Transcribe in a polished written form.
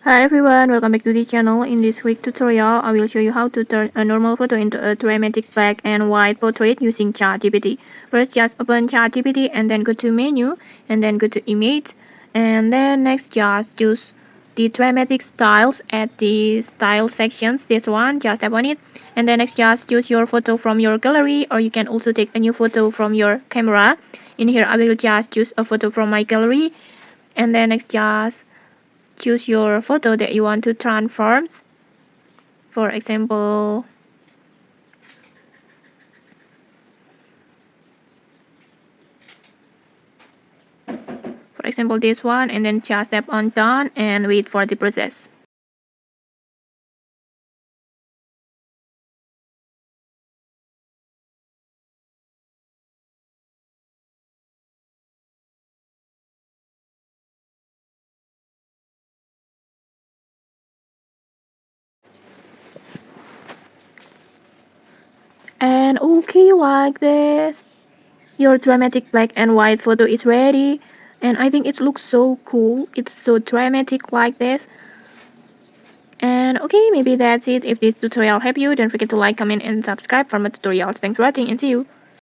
Hi everyone, welcome back to the channel. In this quick tutorial, I will show you how to turn a normal photo into a dramatic black and white portrait using ChatGPT. First, just open ChatGPT and then go to menu and then go to image, and then next just choose the dramatic styles at the style sections. This one, just tap on it, and then next just choose your photo from your gallery, or you can also take a new photo from your camera. In here, I will just choose a photo from my gallery, and then next just choose your photo that you want to transform. For example, this one, and then just tap on done and wait for the process. And okay, like this, your dramatic black and white photo is ready. And I think it looks so cool. It's so dramatic like this. And okay, maybe that's it. If this tutorial helped you, don't forget to like, comment, and subscribe for more tutorials. Thanks for watching and see you.